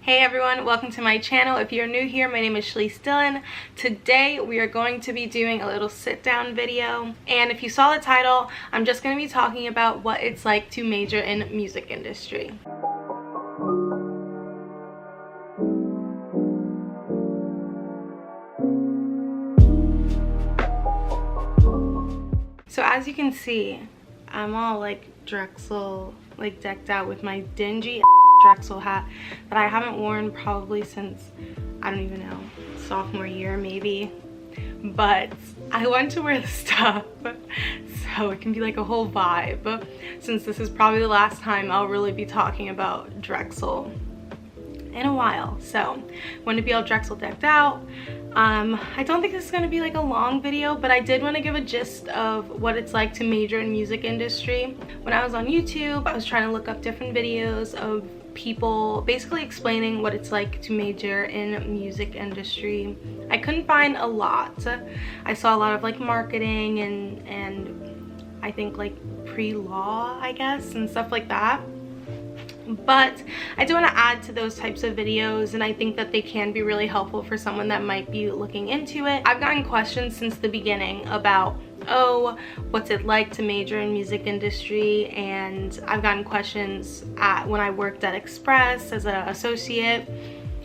Hey everyone, welcome to my channel. If you're new here, my name is Shalise Dillon. Today we are going to be doing a little sit down video, and if you saw the title, I'm just going to be talking about what it's like to major in music industry. So as you can see, I'm all like Drexel, like decked out with my dingy Drexel hat that I haven't worn probably since, I don't even know, sophomore year maybe. But I want to wear the stuff so it can be like a whole vibe, since this is probably the last time I'll really be talking about Drexel in a while. So I want to be all Drexel decked out. I don't think this is going to be like a long video, but I did want to give a gist of what it's like to major in music industry. When I was on YouTube, I was trying to look up different videos of people basically explaining what it's like to major in music industry. I couldn't find a lot. I saw a lot of like marketing and I think like pre-law, I guess, and stuff like that. But I do want to add to those types of videos, and I think that they can be really helpful for someone that might be looking into it. I've gotten questions since the beginning about, oh, what's it like to major in music industry? And I've gotten questions when I worked at Express as an associate.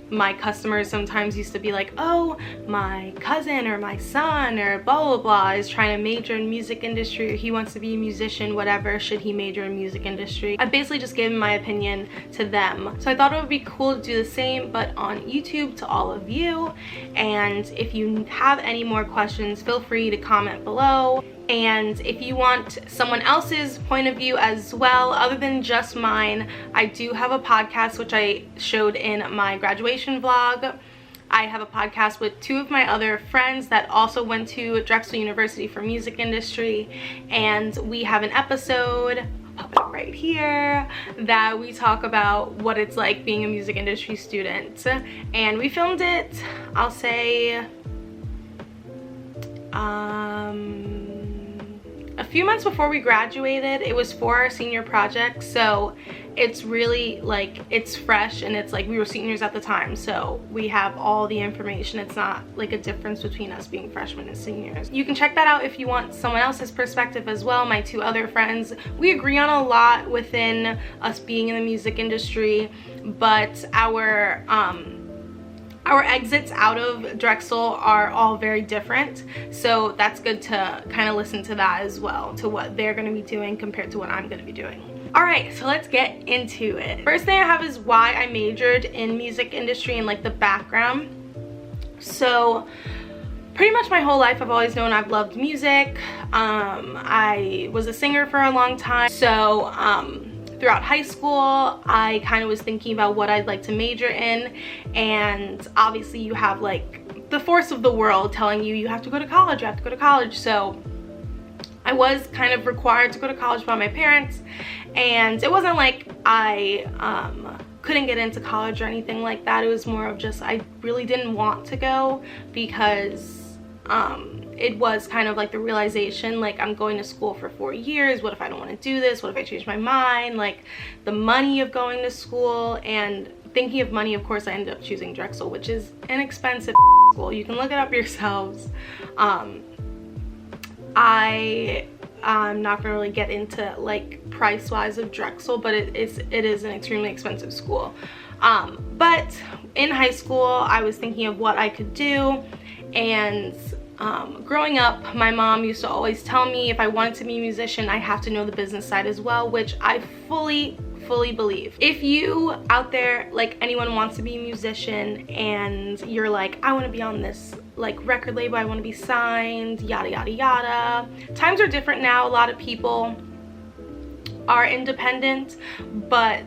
My customers sometimes used to be like, oh, my cousin or my son or blah blah blah is trying to major in music industry, or he wants to be a musician, whatever, should he major in music industry? I basically just gave my opinion to them. So I thought it would be cool to do the same, but on YouTube, to all of you. And if you have any more questions, feel free to comment below. And if you want someone else's point of view as well, other than just mine, I do have a podcast which I showed in my graduation vlog. I have a podcast with two of my other friends that also went to Drexel University for music industry, and we have an episode, I'll pop it up right here, that we talk about what it's like being a music industry student. And we filmed it, I'll say, a few months before we graduated. It was for our senior project, so it's really like, it's fresh, and it's like we were seniors at the time, so we have all the information. It's not like a difference between us being freshmen and seniors. You can check that out if you want someone else's perspective as well. My two other friends, we agree on a lot within us being in the music industry, but our exits out of Drexel are all very different, so that's good to kind of listen to that as well, to what they're going to be doing compared to what I'm going to be doing. Alright, so let's get into it. First thing I have is why I majored in music industry and like the background. So pretty much my whole life I've always known I've loved music. I was a singer for a long time, so throughout high school, I kind of was thinking about what I'd like to major in, and obviously you have like the force of the world telling you have to go to college, you have to go to college. So I was kind of required to go to college by my parents, and it wasn't like I couldn't get into college or anything like that. It was more of just I really didn't want to go, because it was kind of like the realization, like, I'm going to school for 4 years, what if I don't want to do this, what if I change my mind, like the money of going to school. And thinking of money, of course, I ended up choosing Drexel, which is an expensive school. You can look it up yourselves. I'm not gonna really get into like price wise of Drexel, but it is an extremely expensive school. But in high school I was thinking of what I could do, and growing up, my mom used to always tell me if I wanted to be a musician, I have to know the business side as well, which I fully believe. If you out there, like anyone wants to be a musician and you're like, I want to be on this like record label, I want to be signed, yada yada yada. Times are different now. A lot of people are independent, but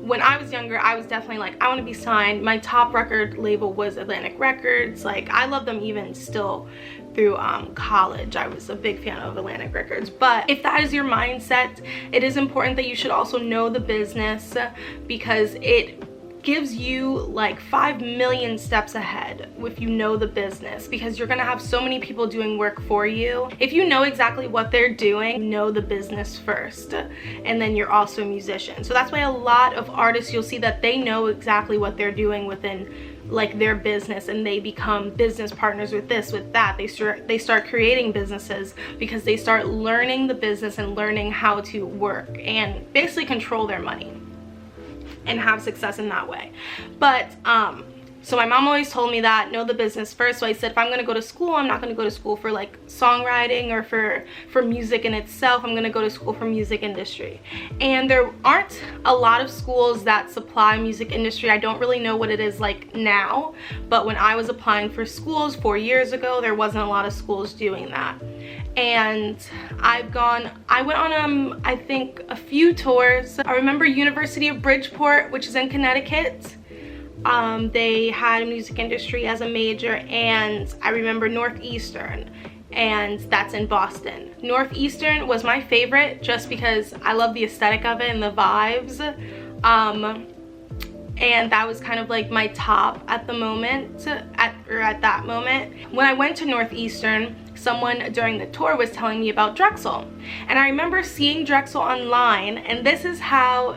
when I was younger, I was definitely like, I want to be signed. My top record label was Atlantic Records. Like, I love them even still through college. I was a big fan of Atlantic Records. But if that is your mindset, it is important that you should also know the business, because it gives you like 5 million steps ahead if you know the business, because you're gonna have so many people doing work for you. If you know exactly what they're doing, you know the business first, and then you're also a musician. So that's why a lot of artists, you'll see that they know exactly what they're doing within like their business, and they become business partners with this, with that. They start creating businesses because they start learning the business and learning how to work and basically control their money and have success in that way. But so my mom always told me that know the business first. So I said, if I'm gonna go to school, I'm not gonna go to school for like songwriting or for music in itself. I'm gonna go to school for music industry. And there aren't a lot of schools that supply music industry. I don't really know what it is like now, but when I was applying for schools 4 years ago, there wasn't a lot of schools doing that. And I went on I think a few tours. I remember University of Bridgeport, which is in Connecticut. They had music industry as a major, and I remember Northeastern, and that's in Boston. Northeastern was my favorite just because I love the aesthetic of it and the vibes. And that was kind of like my top at the moment, at that moment. When I went to Northeastern, someone during the tour was telling me about Drexel, and I remember seeing Drexel online, and this is how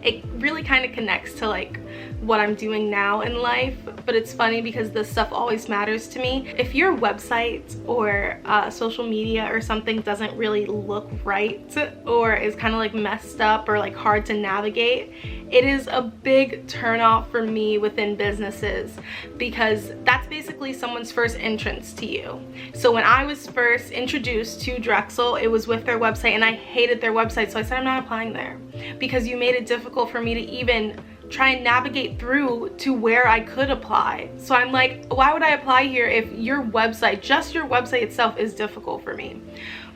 it really kind of connects to like what I'm doing now in life. But it's funny because this stuff always matters to me. If your website or social media or something doesn't really look right, or is kind of like messed up or like hard to navigate, it is a big turn off for me within businesses, because that's basically someone's first entrance to you. So when I was first introduced to Drexel, it was with their website, and I hated their website. So I said, I'm not applying there, because you made it difficult for me to even try and navigate through to where I could apply. So I'm like, why would I apply here if your website, just your website itself, is difficult for me?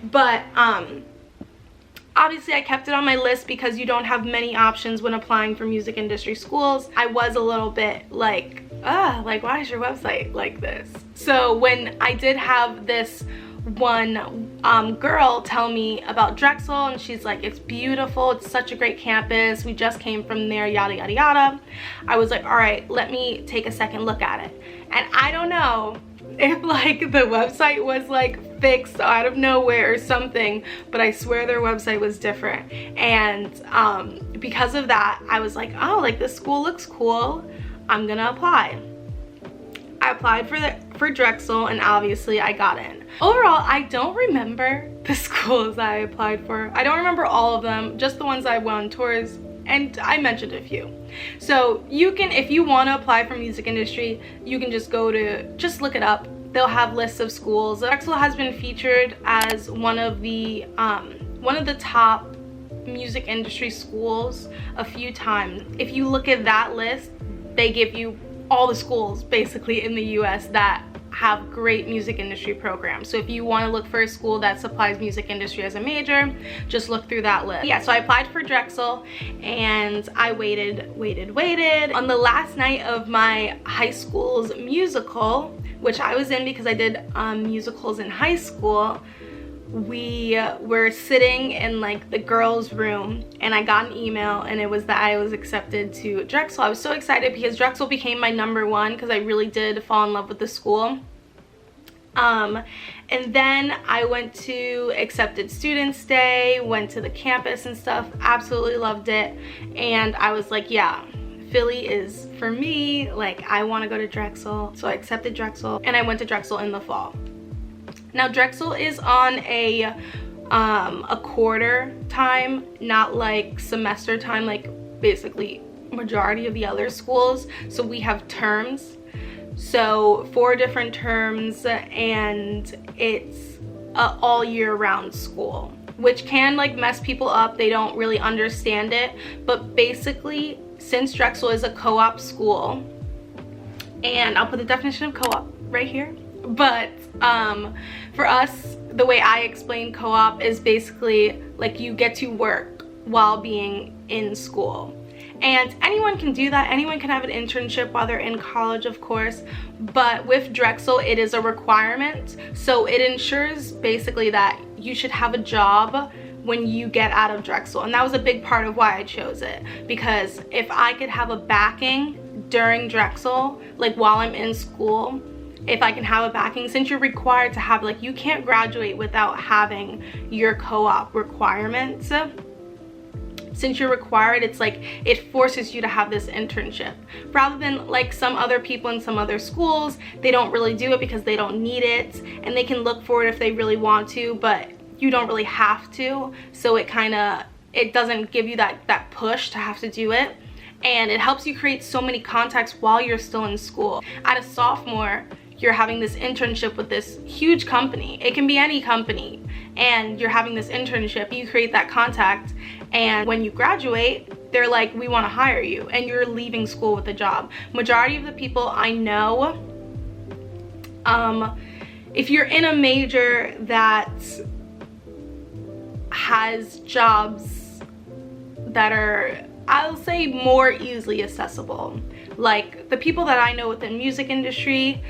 But obviously I kept it on my list because you don't have many options when applying for music industry schools. I was a little bit like, why is your website like this? So when I did have this one girl tell me about Drexel, and she's like, it's beautiful, it's such a great campus, we just came from there, yada yada yada, I was like, all right, let me take a second look at it. And I don't know if like the website was like fixed out of nowhere or something, but I swear their website was different. And because of that, I was like, oh, like this school looks cool, I'm gonna apply. I applied for Drexel, and obviously I got in. Overall, I don't remember the schools I applied for. I don't remember all of them, just the ones I went on tours, and I mentioned a few. So you can, if you want to apply for music industry, you can just look it up. They'll have lists of schools. Drexel has been featured as one of the top music industry schools a few times. If you look at that list, they give you all the schools basically in the US that have great music industry programs. So if you want to look for a school that supplies music industry as a major, just look through that list. Yeah, so I applied for Drexel, and I waited. On the last night of my high school's musical, which I was in because I did musicals in high school, we were sitting in like the girls' room, and I got an email, and it was that I was accepted to Drexel. I was so excited because Drexel became my #1 because I really did fall in love with the school. And then I went to Accepted Students Day, went to the campus and stuff, absolutely loved it, and I was like, yeah, Philly is for me, like I want to go to Drexel. So I accepted Drexel, and I went to Drexel in the fall. Now Drexel is on a quarter time, not like semester time, like basically majority of the other schools. So we have terms, so 4 different terms, and it's a all year round school, which can like mess people up. They don't really understand it, but basically since Drexel is a co-op school, and I'll put the definition of co-op right here, but for us, the way I explain co-op is basically like you get to work while being in school. And anyone can do that. Anyone can have an internship while they're in college, of course, but with Drexel it is a requirement. So it ensures basically that you should have a job when you get out of Drexel. And that was a big part of why I chose it, because if I could have a backing during Drexel, like while I'm in school, if I can have a backing, since you're required to have, like, you can't graduate without having your co-op requirements. Since you're required, it's like it forces you to have this internship, rather than like some other people in some other schools. They don't really do it because they don't need it, and they can look for it if they really want to, but you don't really have to. So it doesn't give you that push to have to do it, and it helps you create so many contacts while you're still in school. At a sophomore, you're having this internship with this huge company. It can be any company, and you're having this internship. You create that contact, and when you graduate, they're like, we want to hire you, and you're leaving school with a job. Majority of the people I know, if you're in a major that has jobs that are, I'll say, more easily accessible, like the people that I know within music industry,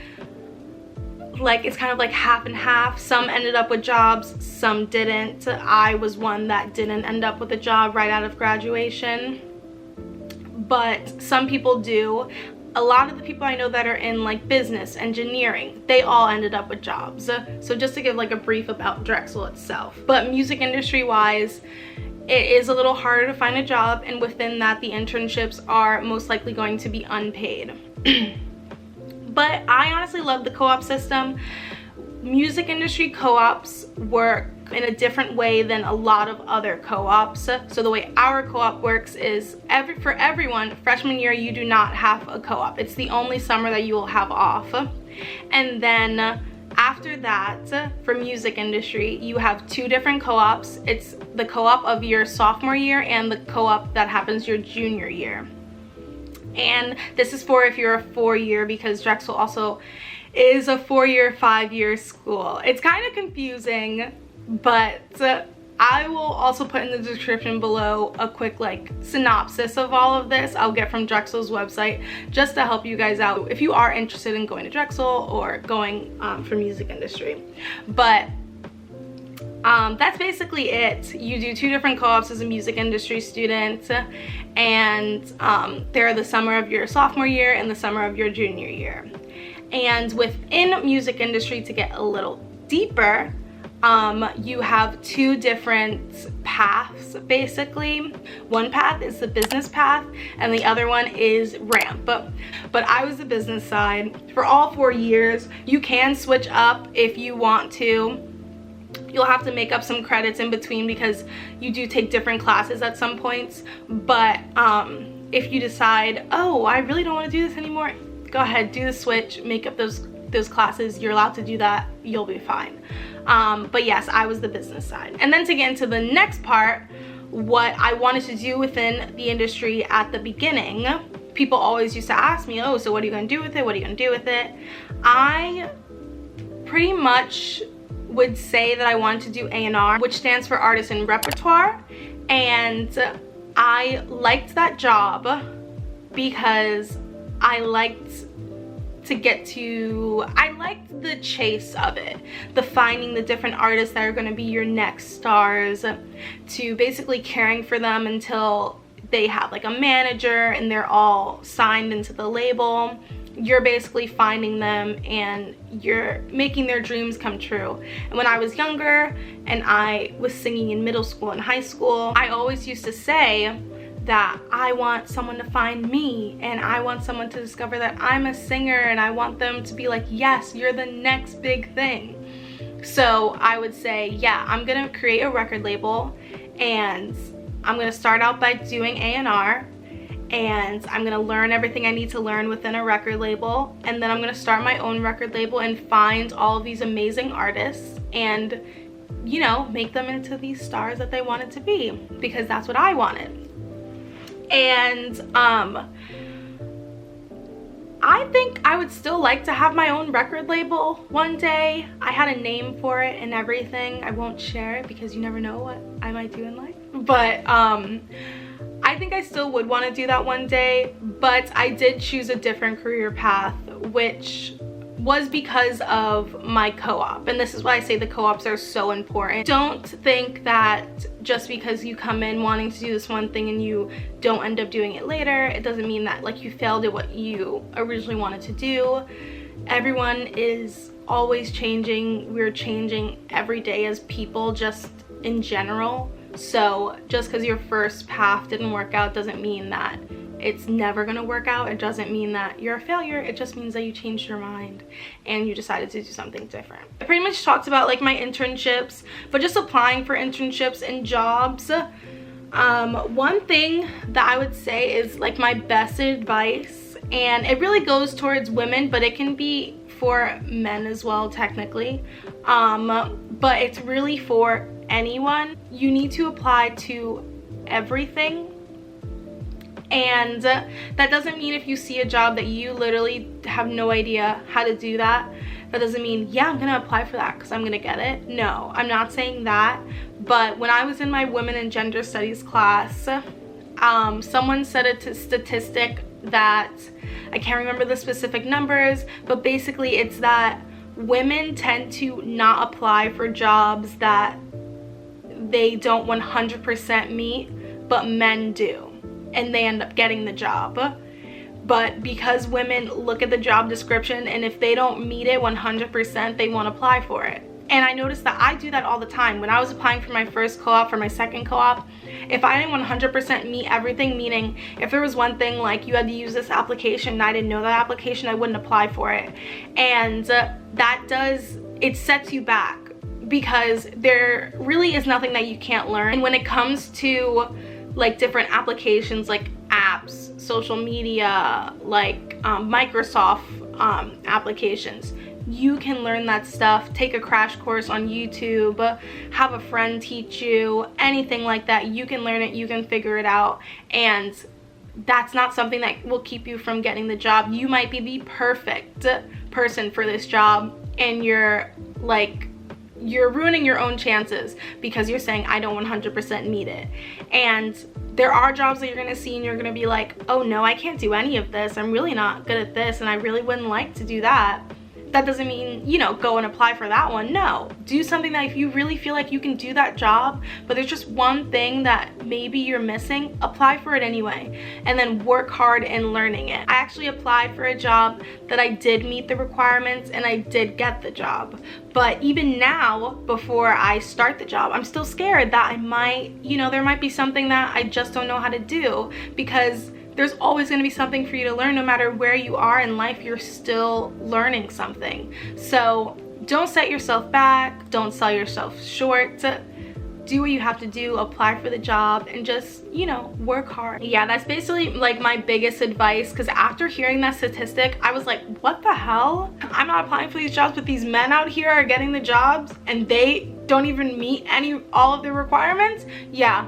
like it's kind of like half and half. Some ended up with jobs, some didn't. I was one that didn't end up with a job right out of graduation, but some people do. A lot of the people I know that are in like business, engineering, they all ended up with jobs. So just to give like a brief about Drexel itself. But music industry wise, it is a little harder to find a job, and within that, the internships are most likely going to be unpaid. But I honestly love the co-op system. Music industry co-ops work in a different way than a lot of other co-ops. So the way our co-op works is for everyone, freshman year, you do not have a co-op. It's the only summer that you will have off. And then after that, for music industry, you have two different co-ops. It's the co-op of your sophomore year and the co-op that happens your junior year. And this is for if you're a 4-year, because Drexel also is a 4-year, 5-year school. It's kind of confusing, but I will also put in the description below a quick like synopsis of all of this I'll get from Drexel's website, just to help you guys out if you are interested in going to Drexel or going for music industry. But that's basically it. You do two different co-ops as a music industry student, and they're the summer of your sophomore year and the summer of your junior year. And within music industry, to get a little deeper, you have two different paths basically. One path is the business path and the other one is ramp. But I was the business side. For all 4 years, you can switch up if you want to. You'll have to make up some credits in between because you do take different classes at some points. But if you decide, oh, I really don't want to do this anymore, go ahead, do the switch, make up those classes. You're allowed to do that. You'll be fine. But yes, I was the business side. And then to get into the next part, what I wanted to do within the industry at the beginning, people always used to ask me, oh, so what are you going to do with it? What are you going to do with it? I pretty much would say that I wanted to do A&R, which stands for Artist and Repertoire. And I liked that job because I liked the chase of it, the finding the different artists that are going to be your next stars, to basically caring for them until they have like a manager and they're all signed into the label. You're basically finding them and you're making their dreams come true. And when I was younger and I was singing in middle school and high school, I always used to say that I want someone to find me, and I want someone to discover that I'm a singer, and I want them to be like, yes, you're the next big thing. So I would say, yeah, I'm gonna create a record label, and I'm gonna start out by doing A&R, and I'm gonna learn everything I need to learn within a record label, and then I'm gonna start my own record label and find all of these amazing artists and, you know, make them into these stars that they wanted to be, because that's what I wanted. And I think I would still like to have my own record label one day. I had a name for it and everything. I won't share it because you never know what I might do in life. But I think I still would want to do that one day. But I did choose a different career path, which was because of my co-op. And this is why I say the co-ops are so important. Don't think that just because you come in wanting to do this one thing and you don't end up doing it later, it doesn't mean that like you failed at what you originally wanted to do. Everyone is always changing. We're changing every day as people, just in general. So just because your first path didn't work out doesn't mean that it's never gonna work out. It doesn't mean that you're a failure. It just means that you changed your mind and you decided to do something different. I pretty much talked about like my internships, but just applying for internships and jobs. One thing that I would say is like my best advice, and it really goes towards women, but it can be for men as well technically, but it's really for anyone. You need to apply to everything, and that doesn't mean if you see a job that you literally have no idea how to do that doesn't mean, yeah, I'm gonna apply for that because I'm gonna get it. No, I'm not saying that. But when I was in my women and gender studies class, someone said a statistic that I can't remember the specific numbers, but basically it's that women tend to not apply for jobs that they don't 100% meet, but men do, and they end up getting the job. But because women look at the job description and if they don't meet it 100%, they won't apply for it. And I noticed that I do that all the time. When I was applying for my first co-op, for my second co-op, if I didn't 100% meet everything, meaning if there was one thing like you had to use this application and I didn't know that application, I wouldn't apply for it. And it sets you back, because there really is nothing that you can't learn. And when it comes to like different applications like apps, social media, like Microsoft applications, you can learn that stuff. Take a crash course on YouTube, have a friend teach you, anything like that. You can learn it, you can figure it out, and that's not something that will keep you from getting the job. You might be the perfect person for this job, and you're ruining your own chances because you're saying I don't 100% meet it. And there are jobs that you're gonna see and you're gonna be like, oh no, I can't do any of this, I'm really not good at this, and I really wouldn't like to do that. That doesn't mean, you know, go and apply for that one. No, do something that if you really feel like you can do that job, but there's just one thing that maybe you're missing, apply for it anyway, and then work hard in learning it. I actually applied for a job that I did meet the requirements and I did get the job. But even now, before I start the job, I'm still scared that I might, you know, there might be something that I just don't know how to do, because there's always going to be something for you to learn. No matter where you are in life, you're still learning something. So don't set yourself back, don't sell yourself short. Do what you have to do, apply for the job, and just, you know, work hard. Yeah, that's basically like my biggest advice, because after hearing that statistic, I was like, what the hell? I'm not applying for these jobs, but these men out here are getting the jobs and they don't even meet all of the requirements. Yeah,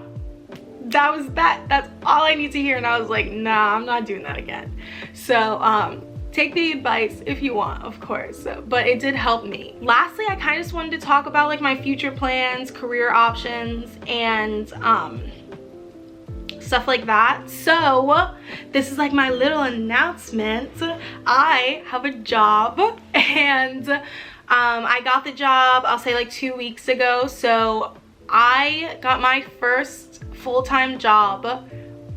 that's all I need to hear. And I was like, nah, I'm not doing that again. So take the advice if you want, of course, but it did help me. Lastly, I kind of just wanted to talk about like my future plans, career options, and stuff like that. So this is like my little announcement. I have a job, and I got the job, I'll say like 2 weeks ago. So I got my first full-time job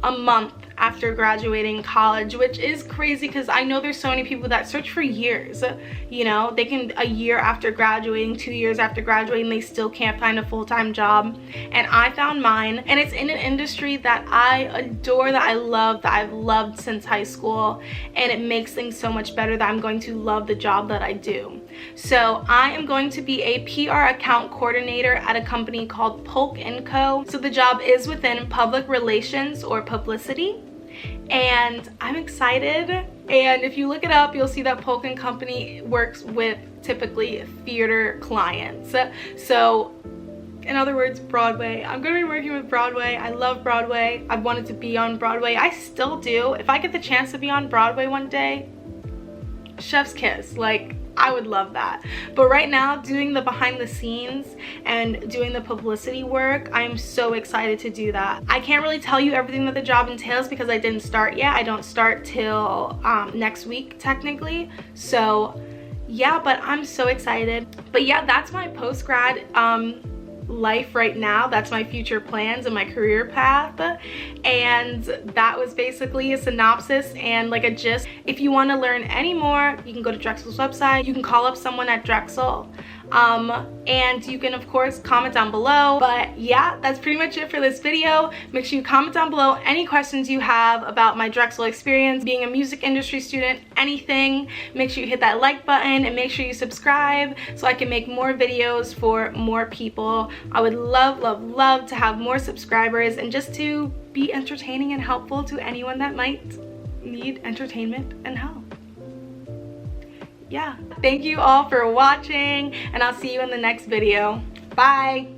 a month after graduating college, which is crazy because I know there's so many people that search for years. You know, they can a year after graduating, 2 years after graduating, they still can't find a full-time job. And I found mine, and it's in an industry that I adore, that I love, that I've loved since high school, and it makes things so much better that I'm going to love the job that I do. So I am going to be a PR account coordinator at a company called Polk & Co. So the job is within public relations or publicity, and I'm excited. And if you look it up, you'll see that Polk & Company works with typically theater clients. So in other words, Broadway. I'm gonna be working with Broadway. I love Broadway. I've wanted to be on Broadway. I still do. If I get the chance to be on Broadway one day, chef's kiss. Like, I would love that. But right now, doing the behind the scenes and doing the publicity work, I'm so excited to do that. I can't really tell you everything that the job entails because I didn't start yet. I don't start till next week technically. So yeah, but I'm so excited. But yeah, that's my post-grad life right now. That's my future plans and my career path. And that was basically a synopsis and like a gist. If you want to learn any more, you can go to Drexel's website. You can call up someone at Drexel. And you can of course comment down below. But yeah, that's pretty much it for this video. Make sure you comment down below any questions you have about my Drexel experience, being a music industry student, anything. Make sure you hit that like button and make sure you subscribe so I can make more videos for more people. I would love, love, love to have more subscribers and just to be entertaining and helpful to anyone that might need entertainment and help. Yeah, thank you all for watching, and I'll see you in the next video. Bye.